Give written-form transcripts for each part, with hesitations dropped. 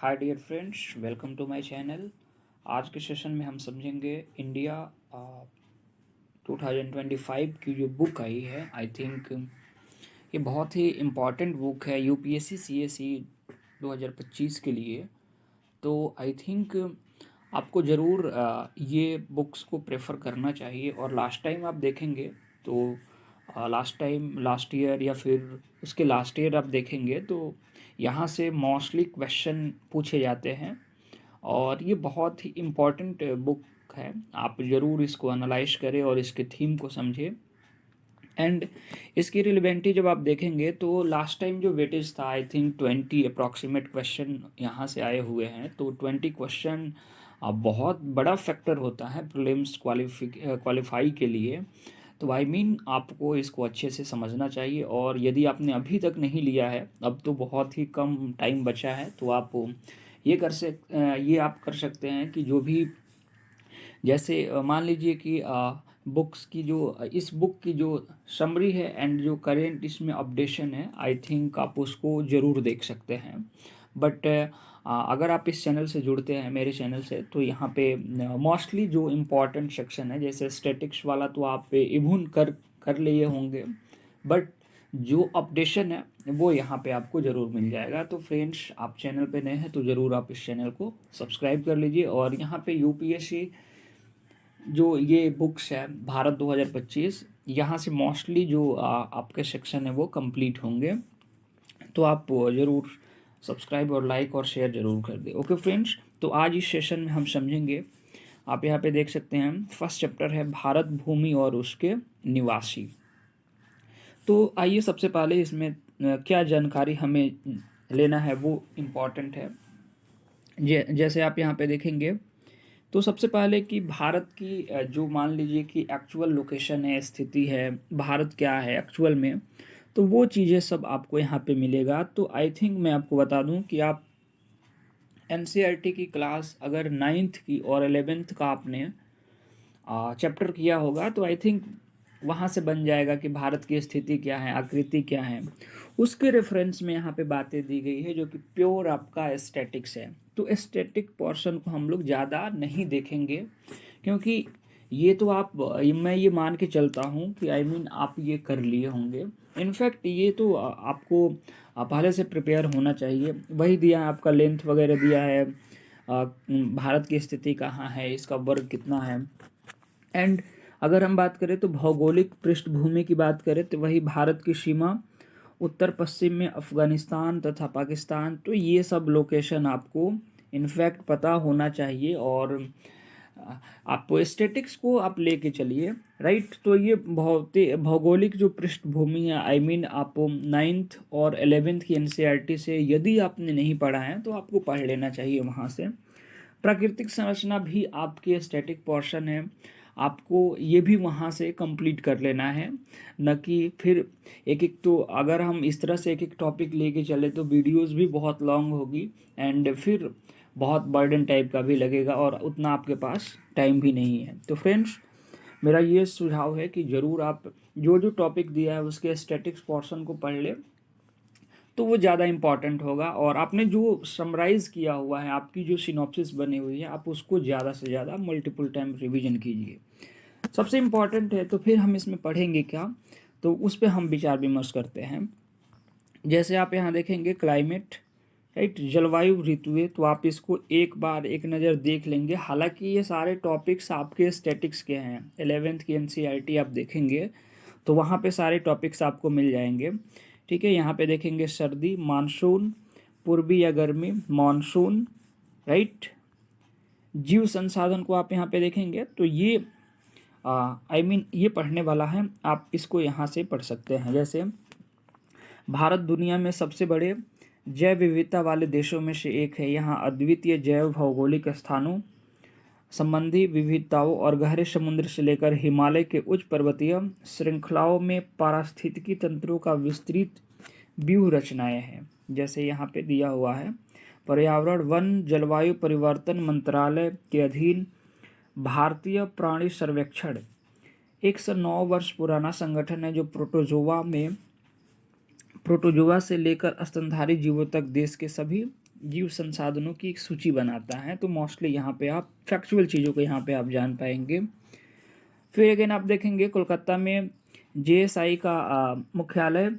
Hi dear friends, welcome to my channel. आज के session में हम समझेंगे इंडिया 2025 की जो बुक आई है। आई थिंक ये बहुत ही इम्पॉर्टेंट बुक है यूपीएससी सीएसई 2025 के लिए। तो आई थिंक आपको ज़रूर ये बुक्स को प्रेफर करना चाहिए। और लास्ट टाइम आप देखेंगे तो लास्ट ईयर या फिर उसके लास्ट ईयर आप देखेंगे तो यहाँ से मोस्टली क्वेश्चन पूछे जाते हैं और ये बहुत ही इम्पॉर्टेंट बुक है। आप ज़रूर इसको एनालाइज करें और इसके थीम को समझें। एंड इसकी रिलेवेंटी जब आप देखेंगे तो लास्ट टाइम जो वेटेज था आई थिंक 20 अप्रॉक्सीमेट क्वेश्चन यहाँ से आए हुए हैं। तो 20 क्वेश्चन बहुत बड़ा फैक्टर होता है प्रीलिम्स क्वालिफाई के लिए। तो आई मीन आपको इसको अच्छे से समझना चाहिए। और यदि आपने अभी तक नहीं लिया है, अब तो बहुत ही कम टाइम बचा है, तो आप ये आप कर सकते हैं कि जो भी जैसे मान लीजिए कि बुक्स की जो इस बुक की जो समरी है एंड जो करेंट इसमें अपडेशन है, आई थिंक आप उसको ज़रूर देख सकते हैं। बट अगर आप इस चैनल से जुड़ते हैं मेरे चैनल से, तो यहाँ पे मोस्टली जो इम्पोर्टेंट सेक्शन है जैसे स्टैटिक्स वाला तो आप इभुन कर लिए होंगे, बट जो अपडेशन है वो यहाँ पे आपको ज़रूर मिल जाएगा। तो फ्रेंड्स, आप चैनल पे नए हैं तो ज़रूर आप इस चैनल को सब्सक्राइब कर लीजिए। और यहाँ पे यूपीएससी जो ये बुक्स है भारत 2025, यहाँ से मोस्टली जो आपके सेक्शन है वो कंप्लीट होंगे। तो आप ज़रूर सब्सक्राइब और लाइक और शेयर ज़रूर कर दें। ओके फ्रेंड्स, तो आज इस सेशन में हम समझेंगे, आप यहाँ पे देख सकते हैं फर्स्ट चैप्टर है भारत भूमि और उसके निवासी। तो आइए सबसे पहले इसमें क्या जानकारी हमें लेना है वो इम्पॉर्टेंट है। जैसे आप यहाँ पे देखेंगे तो सबसे पहले कि भारत की जो मान लीजिए कि एक्चुअल लोकेशन है, स्थिति है, भारत क्या है एक्चुअल में, तो वो चीज़ें सब आपको यहाँ पे मिलेगा। तो आई थिंक मैं आपको बता दूं कि आप एनसीईआरटी की क्लास अगर 9th की और 11th का आपने चैप्टर किया होगा तो आई थिंक वहाँ से बन जाएगा कि भारत की स्थिति क्या है, आकृति क्या है। उसके रेफरेंस में यहाँ पे बातें दी गई है जो कि प्योर आपका एस्थेटिक्स है। तो एस्थेटिक पोर्शन को हम लोग ज़्यादा नहीं देखेंगे, क्योंकि ये तो मैं ये मान के चलता हूँ कि आई मीन आप ये कर लिए होंगे। इनफैक्ट ये तो आपको पहले से प्रिपेयर होना चाहिए। वही दिया है आपका, लेंथ वगैरह दिया है, भारत की स्थिति कहाँ है, इसका वर्ग कितना है। एंड अगर हम बात करें तो भौगोलिक पृष्ठभूमि की बात करें तो वही भारत की सीमा उत्तर पश्चिम में अफगानिस्तान तथा पाकिस्तान। तो ये सब लोकेशन आपको इनफैक्ट पता होना चाहिए। और आप स्टेटिक्स को आप लेके चलिए, राइट। तो ये भौगोलिक जो पृष्ठभूमि है, आई मीन आप 9th और 11th की एनसीईआरटी से यदि आपने नहीं पढ़ा है तो आपको पढ़ लेना चाहिए वहाँ से। प्राकृतिक संरचना भी आपके स्टैटिक पोर्शन है, आपको ये भी वहाँ से कंप्लीट कर लेना है। न कि फिर एक एक, तो अगर हम इस तरह से एक एक टॉपिक लेके चले तो वीडियोस भी बहुत लॉन्ग होगी एंड फिर बहुत बर्डन टाइप का भी लगेगा और उतना आपके पास टाइम भी नहीं है। तो फ्रेंड्स, मेरा ये सुझाव है कि ज़रूर आप जो जो टॉपिक दिया है उसके स्टैटिक्स पोर्शन को पढ़ ले, तो वो ज़्यादा इम्पॉर्टेंट होगा। और आपने जो समराइज़ किया हुआ है, आपकी जो सिनॉप्सिस बनी हुई है, आप उसको ज़्यादा से ज़्यादा मल्टीपल टाइम रिवीजन कीजिए, सबसे इम्पॉर्टेंट है। तो फिर हम इसमें पढ़ेंगे क्या, तो उस पर हम विचार विमर्श करते हैं। जैसे आप यहाँ देखेंगे क्लाइमेट, राइट, जलवायु ऋतुएं, तो आप इसको एक बार एक नज़र देख लेंगे। हालांकि ये सारे टॉपिक्स आपके स्टैटिक्स के हैं, 11th की एनसीईआरटी आप देखेंगे तो वहाँ पे सारे टॉपिक्स आपको मिल जाएंगे। ठीक है, यहाँ पे देखेंगे सर्दी, मानसून, पूर्वी या गर्मी, मानसून, राइट। जीव संसाधन को आप यहाँ पे देखेंगे तो ये आई मीन ये पढ़ने वाला है, आप इसको यहाँ से पढ़ सकते हैं। जैसे भारत दुनिया में सबसे बड़े जैव विविधता वाले देशों में से एक है। यहाँ अद्वितीय जैव भौगोलिक स्थानों संबंधी विविधताओं और गहरे समुद्र से लेकर हिमालय के उच्च पर्वतीय श्रृंखलाओं में पारिस्थितिकी तंत्रों का विस्तृत व्यूह रचनाएं हैं। जैसे यहाँ पे दिया हुआ है, पर्यावरण वन जलवायु परिवर्तन मंत्रालय के अधीन भारतीय प्राणी सर्वेक्षण 109 वर्ष पुराना संगठन है जो प्रोटोजोआ से लेकर स्तनधारी जीवों तक देश के सभी जीव संसाधनों की एक सूची बनाता है। तो मोस्टली यहाँ पे आप फैक्चुअल चीज़ों को यहाँ पे आप जान पाएंगे। फिर अगेन आप देखेंगे कोलकाता में जेएसआई का मुख्यालय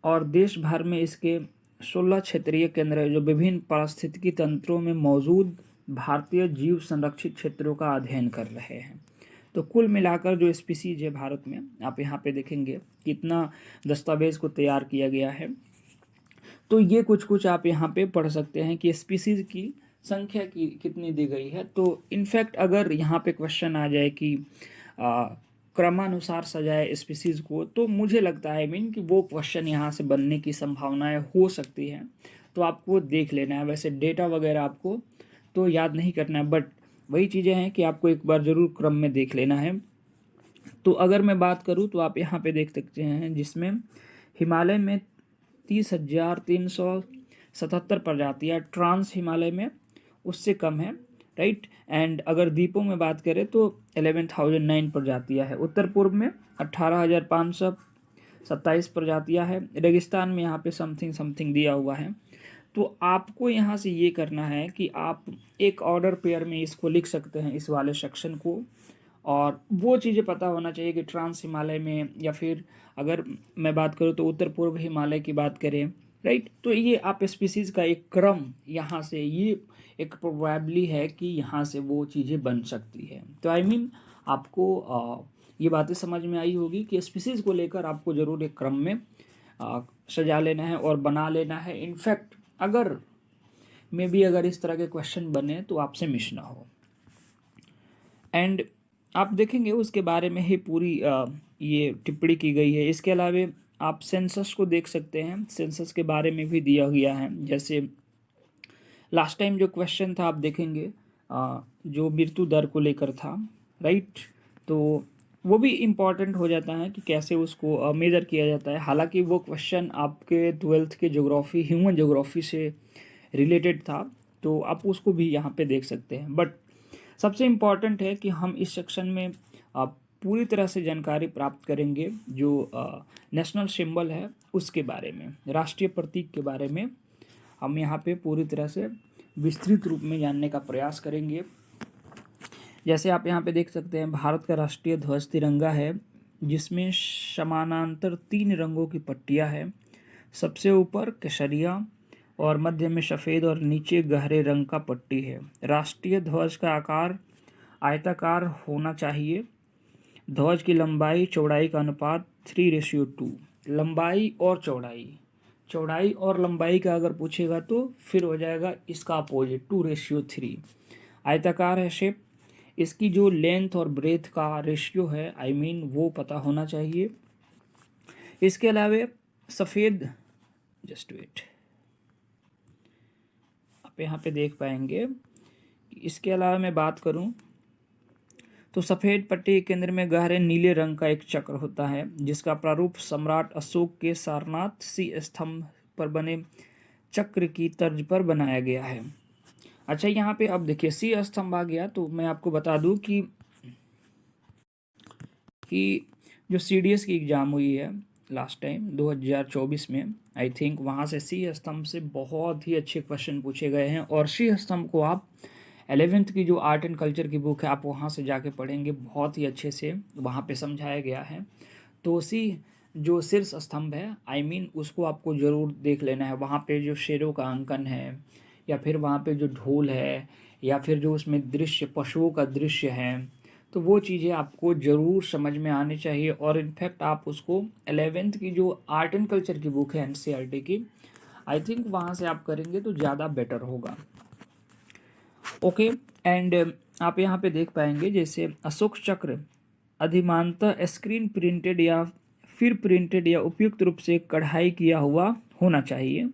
और देश भर में इसके 16 क्षेत्रीय केंद्र है जो विभिन्न पारिस्थितिकी तंत्रों में मौजूद भारतीय जीव संरक्षित क्षेत्रों का अध्ययन कर रहे हैं। तो कुल मिलाकर जो स्पीसीज है भारत में, आप यहाँ पे देखेंगे कितना दस्तावेज को तैयार किया गया है। तो ये कुछ आप यहाँ पे पढ़ सकते हैं कि स्पीसीज की संख्या की कितनी दी गई है। तो इनफैक्ट अगर यहाँ पे क्वेश्चन आ जाए कि क्रमानुसार सजाए स्पीसीज को, तो मुझे लगता है मीन कि वो क्वेश्चन यहाँ से बनने की संभावनाएं हो सकती हैं। तो आपको देख लेना है। वैसे डेटा वगैरह आपको तो याद नहीं करना है, बट वही चीज़ें हैं कि आपको एक बार ज़रूर क्रम में देख लेना है। तो अगर मैं बात करूँ तो आप यहाँ पे देख सकते हैं जिसमें हिमालय में 30,377 प्रजातियाँ, ट्रांस हिमालय में उससे कम है, राइट। एंड अगर द्वीपों में बात करें तो 11,009 प्रजातियाँ है। उत्तर पूर्व में 18,527 प्रजातियाँ है। रेगिस्तान में यहाँ पे समथिंग दिया हुआ है। तो आपको यहाँ से ये करना है कि आप एक ऑर्डर पेयर में इसको लिख सकते हैं, इस वाले सेक्शन को। और वो चीज़ें पता होना चाहिए कि ट्रांस हिमालय में, या फिर अगर मैं बात करूँ तो उत्तर पूर्व हिमालय की बात करें, राइट। तो ये आप स्पीसीज़ का एक क्रम यहाँ से, ये एक प्रोबेबली है कि यहाँ से वो चीज़ें बन सकती है। तो आई मीन आपको ये बातें समझ में आई होगी कि स्पीसीज़ को लेकर आपको ज़रूर एक क्रम में सजा लेना है और बना लेना है। इनफैक्ट अगर अगर इस तरह के क्वेश्चन बने तो आपसे मिस ना हो। एंड आप देखेंगे उसके बारे में ही पूरी ये टिप्पणी की गई है। इसके अलावा आप सेंसस को देख सकते हैं, सेंसस के बारे में भी दिया गया है। जैसे लास्ट टाइम जो क्वेश्चन था आप देखेंगे जो मृत्यु दर को लेकर था, राइट। तो वो भी इम्पॉर्टेंट हो जाता है कि कैसे उसको मेजर किया जाता है। हालांकि वो क्वेश्चन आपके 12th के ज्योग्राफी, ह्यूमन ज्योग्राफी से रिलेटेड था, तो आप उसको भी यहाँ पे देख सकते हैं। बट सबसे इम्पॉर्टेंट है कि हम इस सेक्शन में पूरी तरह से जानकारी प्राप्त करेंगे जो नेशनल सिंबल है उसके बारे में, राष्ट्रीय प्रतीक के बारे में हम यहाँ पे पूरी तरह से विस्तृत रूप में जानने का प्रयास करेंगे। जैसे आप यहाँ पे देख सकते हैं भारत का राष्ट्रीय ध्वज तिरंगा है, जिसमें समानांतर 3 रंगों की पट्टियाँ हैं। सबसे ऊपर केसरिया और मध्य में सफ़ेद और नीचे गहरे रंग का पट्टी है। राष्ट्रीय ध्वज का आकार आयताकार होना चाहिए। ध्वज की लंबाई चौड़ाई का अनुपात 3:2। लंबाई और चौड़ाई और लंबाई का अगर पूछेगा तो फिर हो जाएगा इसका अपोजिट 2:3। आयताकार है शेप। इसकी जो लेंथ और ब्रेथ का रेशियो है, आई मीन वो पता होना चाहिए। इसके अलावा सफ़ेद, जस्ट वेट, आप यहाँ पे देख पाएंगे। इसके अलावा मैं बात करूँ तो सफ़ेद पट्टी के केंद्र में गहरे नीले रंग का एक चक्र होता है, जिसका प्रारूप सम्राट अशोक के सारनाथ सी स्तंभ पर बने चक्र की तर्ज पर बनाया गया है। अच्छा, यहाँ पे अब देखिए सी स्तंभ आ गया, तो मैं आपको बता दूं कि जो सीडीएस की एग्ज़ाम हुई है लास्ट टाइम 2024 में, आई थिंक वहाँ से सी स्तंभ से बहुत ही अच्छे क्वेश्चन पूछे गए हैं। और सी स्तंभ को आप 11th की जो आर्ट एंड कल्चर की बुक है, आप वहाँ से जाके पढ़ेंगे, बहुत ही अच्छे से वहाँ पे समझाया गया है। तो जो शीर्ष स्तंभ है, आई मीन उसको आपको ज़रूर देख लेना है। वहाँ पे जो शेरों का अंकन है, या फिर वहाँ पे जो ढोल है, या फिर जो उसमें दृश्य, पशुओं का दृश्य है, तो वो चीज़ें आपको ज़रूर समझ में आनी चाहिए। और इनफैक्ट आप उसको 11th की जो आर्ट एंड कल्चर की बुक है एनसीईआरटी की, आई थिंक वहाँ से आप करेंगे तो ज़्यादा बेटर होगा। ओके। एंड आप यहाँ पे देख पाएंगे जैसे अशोक चक्र अधिमानतः स्क्रीन प्रिंटेड या फिर प्रिंटेड या उपयुक्त रूप से कढ़ाई किया हुआ होना चाहिए,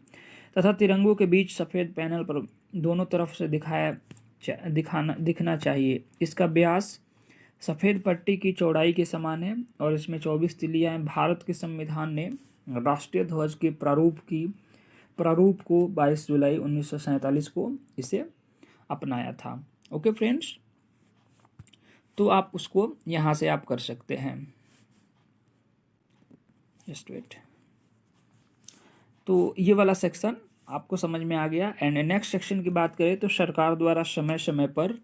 तथा तिरंगों के बीच सफ़ेद पैनल पर दोनों तरफ से दिखना चाहिए। इसका व्यास सफ़ेद पट्टी की चौड़ाई के समान है और इसमें 24 तिलियाँ हैं। भारत के संविधान ने राष्ट्रीय ध्वज के प्रारूप को 22 जुलाई 1947 को इसे अपनाया था। ओके फ्रेंड्स, तो आप उसको यहाँ से आप कर सकते हैं। Just wait. तो ये वाला सेक्शन आपको समझ में आ गया। एंड नेक्स्ट सेक्शन की बात करें तो सरकार द्वारा समय समय पर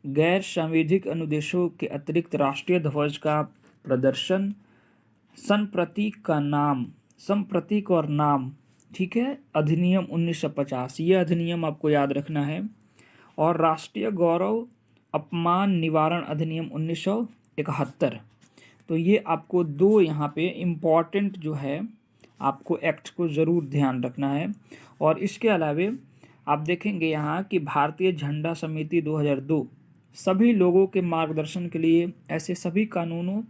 गैर संवैधानिक अनुदेशों के अतिरिक्त राष्ट्रीय ध्वज का प्रदर्शन, संप्रतीक और नाम, ठीक है, अधिनियम 1950, ये अधिनियम आपको याद रखना है। और राष्ट्रीय गौरव अपमान निवारण अधिनियम 1971। तो ये आपको दो यहाँ पे इम्पॉर्टेंट जो है आपको एक्ट को ज़रूर ध्यान रखना है। और इसके अलावे आप देखेंगे यहाँ कि भारतीय झंडा समिति 2002 सभी लोगों के मार्गदर्शन के लिए ऐसे सभी कानूनों,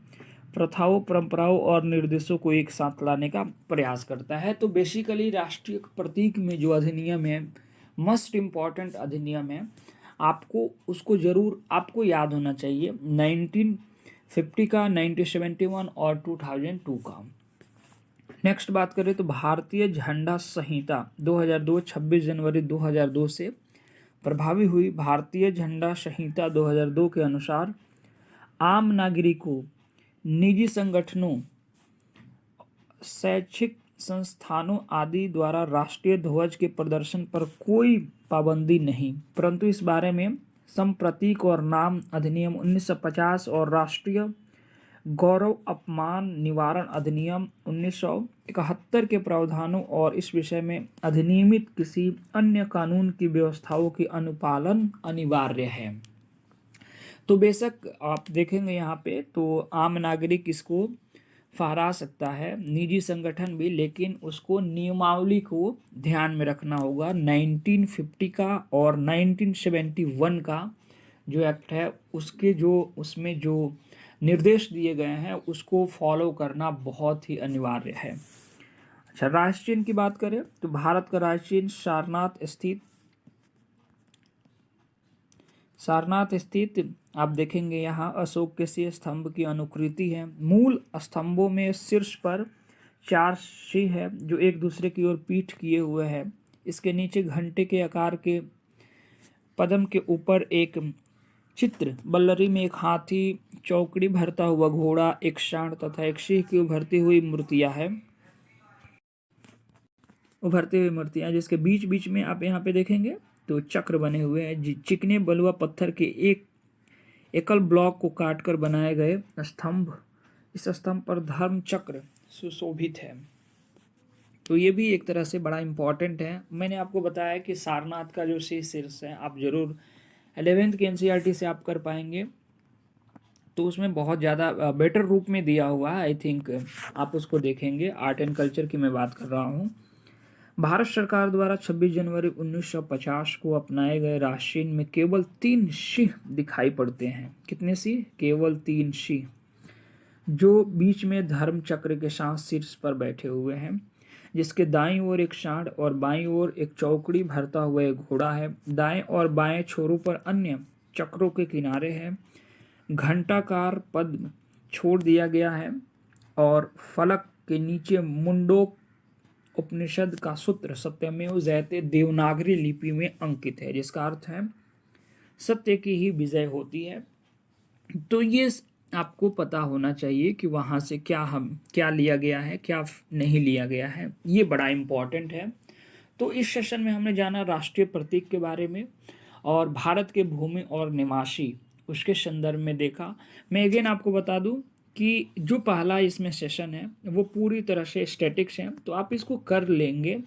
प्रथाओं, परंपराओं और निर्देशों को एक साथ लाने का प्रयास करता है। तो बेसिकली राष्ट्रीय प्रतीक में जो अधिनियम है, मस्ट इम्पॉर्टेंट अधिनियम है, आपको उसको ज़रूर आपको याद होना चाहिए, 1950 का, 1971 और 2002 का। नेक्स्ट बात करें तो भारतीय झंडा संहिता 2002 26 जनवरी 2002 से प्रभावी हुई। भारतीय झंडा संहिता 2002 के अनुसार आम नागरिकों, निजी संगठनों, शैक्षिक संस्थानों आदि द्वारा राष्ट्रीय ध्वज के प्रदर्शन पर कोई पाबंदी नहीं, परंतु इस बारे में संप्रतीक और नाम अधिनियम 1950 और राष्ट्रीय गौरव अपमान निवारण अधिनियम 1971 के प्रावधानों और इस विषय में अधिनियमित किसी अन्य कानून की व्यवस्थाओं की अनुपालन अनिवार्य है। तो बेशक आप देखेंगे यहाँ पे तो आम नागरिक इसको फहरा सकता है, निजी संगठन भी, लेकिन उसको नियमावली को ध्यान में रखना होगा। 1950 का और 1971 का जो एक्ट है उसके उसमें जो निर्देश दिए गए हैं उसको फॉलो करना बहुत ही अनिवार्य है। अच्छा, राष्ट्र चिन्ह की बात करें तो भारत का राष्ट्र चिन्ह सारनाथ स्थित आप देखेंगे यहाँ अशोक के सी स्तंभ की अनुकृति है। मूल स्तंभों में शीर्ष पर 4 सिंह है जो एक दूसरे की ओर पीठ किए हुए हैं। इसके नीचे घंटे के आकार के पद्म के ऊपर एक चित्र, बल्लरी में एक हाथी, चौकड़ी भरता हुआ घोड़ा, एक सांड तथा एक सिंह की उभरती हुई मूर्तियां, जिसके बीच बीच में आप यहाँ पे देखेंगे तो चक्र बने हुए हैं। चिकने बलुआ पत्थर के एक एकल ब्लॉक को काटकर बनाए गए स्तंभ, इस स्तंभ पर धर्म चक्र सुशोभित है। तो ये भी एक तरह से बड़ा इंपॉर्टेंट है। मैंने आपको बताया कि सारनाथ का जो शीर्ष है आप जरूर 11th के एनसीईआरटी से आप कर पाएंगे, तो उसमें बहुत ज़्यादा बेटर रूप में दिया हुआ है। आई थिंक आप उसको देखेंगे। आर्ट एंड कल्चर की मैं बात कर रहा हूँ। भारत सरकार द्वारा 26 जनवरी 1950 को अपनाए गए राष्ट्रीय में केवल 3 सिंह दिखाई पड़ते हैं। कितने सिंह? केवल 3 सिंह, जो बीच में धर्म चक्र के साथ शीर्ष पर बैठे हुए हैं, जिसके दाईं ओर एक सांड और बाईं ओर एक चौकड़ी भरता हुआ एक घोड़ा है। दाएं और बाएं छोरों पर अन्य चक्रों के किनारे हैं। घंटाकार पद्म छोड़ दिया गया है और फलक के नीचे मुंडोक उपनिषद का सूत्र सत्यमेव जयते देवनागरी लिपि में अंकित है, जिसका अर्थ है सत्य की ही विजय होती है। तो ये आपको पता होना चाहिए कि वहाँ से क्या लिया गया है, क्या नहीं लिया गया है, ये बड़ा इम्पॉर्टेंट है। तो इस सेशन में हमने जाना राष्ट्रीय प्रतीक के बारे में और भारत के भूमि और निवासी उसके संदर्भ में देखा। मैं अगेन आपको बता दूं कि जो पहला इसमें सेशन है वो पूरी तरह से स्टैटिक्स है, तो आप इसको कर लेंगे।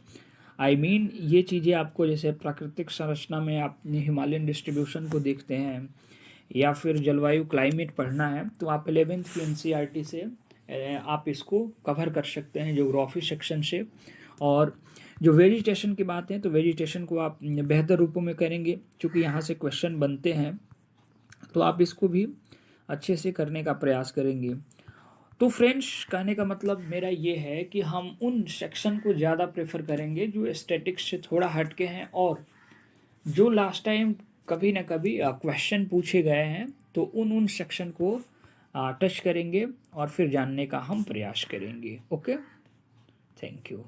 ये चीज़ें आपको, जैसे प्राकृतिक संरचना में आप हिमालयन डिस्ट्रीब्यूशन को देखते हैं या फिर जलवायु क्लाइमेट पढ़ना है, तो आप 11th की एनसीईआरटी से आप इसको कवर कर सकते हैं ज्योग्राफी सेक्शन से। और जो वेजिटेशन की बात है तो वेजिटेशन को आप बेहतर रूपों में करेंगे, क्योंकि यहाँ से क्वेश्चन बनते हैं, तो आप इसको भी अच्छे से करने का प्रयास करेंगे। तो फ्रेंड्स, कहने का मतलब मेरा ये है कि हम उन सेक्शन को ज़्यादा प्रेफर करेंगे जो स्टैटिक्स से थोड़ा हटके हैं और जो लास्ट टाइम कभी ना कभी क्वेश्चन पूछे गए हैं, तो उन सेक्शन को टच करेंगे और फिर जानने का हम प्रयास करेंगे। Okay, thank you.